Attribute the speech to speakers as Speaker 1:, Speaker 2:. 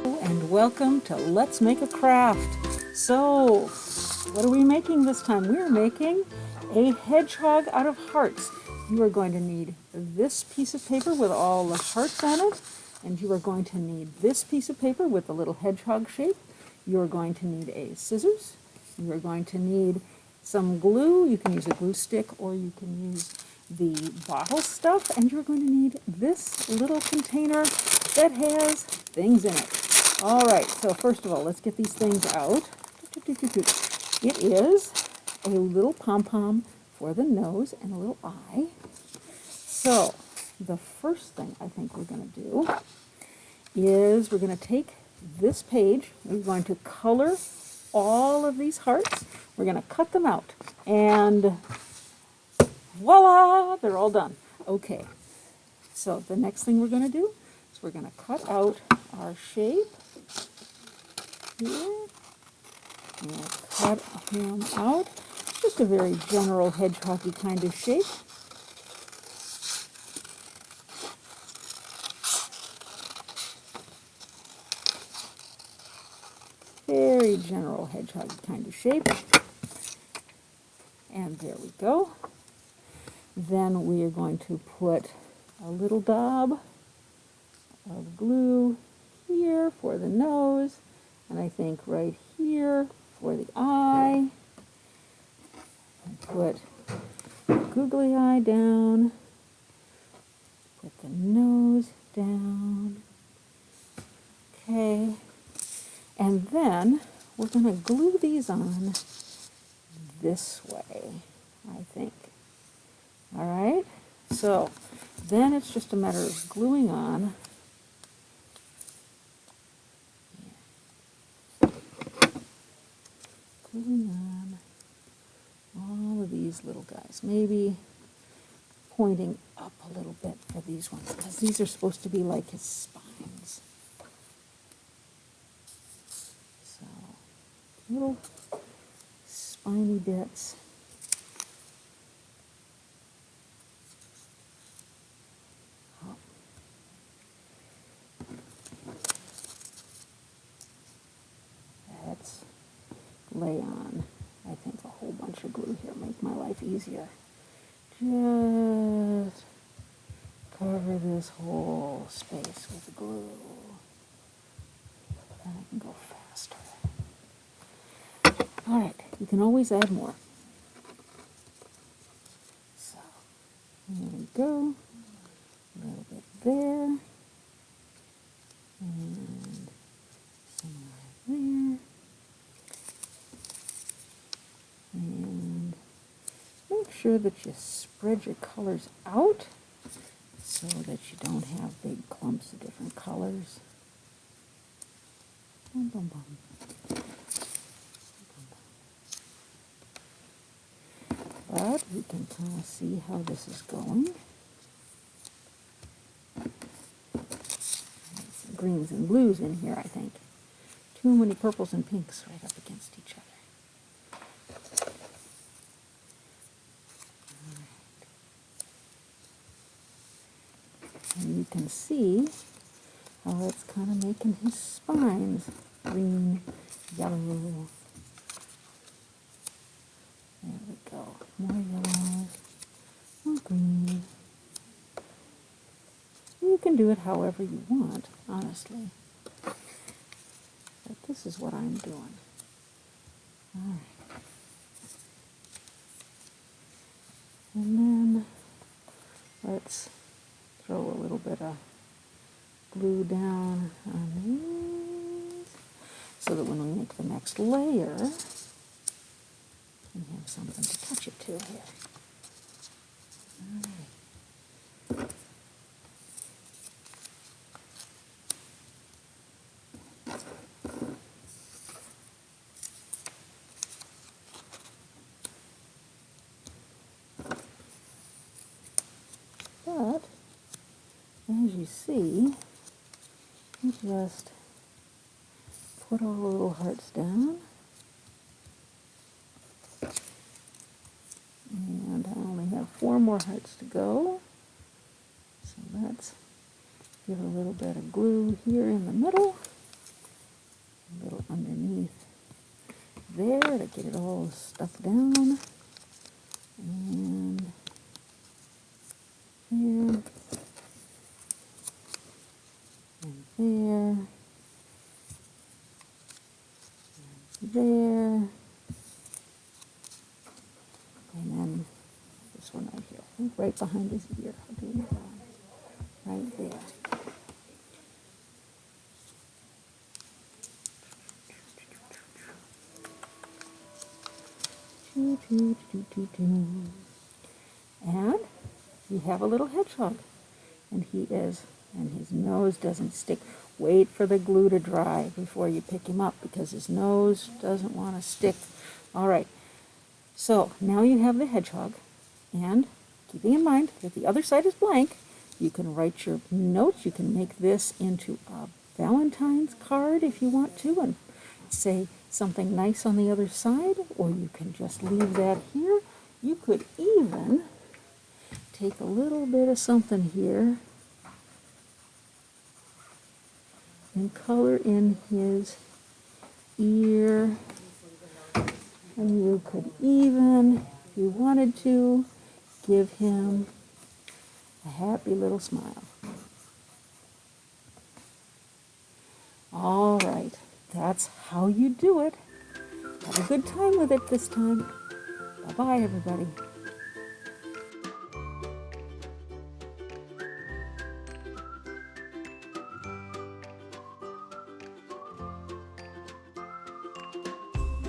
Speaker 1: And welcome to Let's Make a Craft. So, what are we making this time? We're making a hedgehog out of hearts. You are going to need this piece of paper with all the hearts on it, and you are going to need this piece of paper with the little hedgehog shape. You are going to need a scissors. You are going to need some glue. You can use a glue stick or you can use the bottle stuff, and you're going to need this little container that has things in it. All right, so first of all, let's get these things out. It is a little pom-pom for the nose and a little eye. So the first thing I think we're going to do is we're going to take this page. We're going to color all of these hearts. We're going to cut them out. And voila, they're all done. Okay, so the next thing we're going to do is we're going to cut out our shape here. We'll cut him out. It's just a very general hedgehog-y kind of shape. Very general hedgehog kind of shape. And there we go. Then we are going to put a little daub of glue here for the nose, and I think right here for the eye. And put googly eye down. Put the nose down. Okay. And then we're going to glue these on this way, I think. All right? So then it's just a matter of gluing on. Gluing on all of these little guys. Maybe pointing up a little bit for these ones, because these are supposed to be like his spines. So, little spiny bits. Let's lay on, I think, a whole bunch of glue here, make my life easier. Just cover this whole space with glue. Then I can go faster. All right, you can always add more. So, there we go. A little bit there. And some right there. And make sure that you spread your colors out so that you don't have big clumps of different colors. Bum, bum, bum. But we can kind of see how this is going. Some greens and blues in here, I think. Too many purples and pinks right up against each other. And you can see how it's kind of making his spines green, yellow. There we go. More yellow, more green. You can do it however you want, honestly. But this is what I'm doing. All right. And then let's throw a little bit of glue down on these so that when we make the next layer, we have something to touch it to here. All right. But, as you see, we just put all the little hearts down. And I only have 4 more hearts to go. So let's give a little bit of glue here in the middle. there to get it all stuck down. And there. And there. And there. And then this one right here, right behind his ear. I'll do another one right there. And you have a little hedgehog. And his nose doesn't stick. Wait for the glue to dry before you pick him up because his nose doesn't want to stick. All right, so now you have the hedgehog, and keeping in mind that the other side is blank, you can write your notes. You can make this into a Valentine's card if you want to and say something nice on the other side, or you can just leave that here. You could even take a little bit of something here and color in his ear. And you could even, if you wanted to, give him a happy little smile. All right, that's how you do it. Have a good time with it this time. Bye-bye, everybody.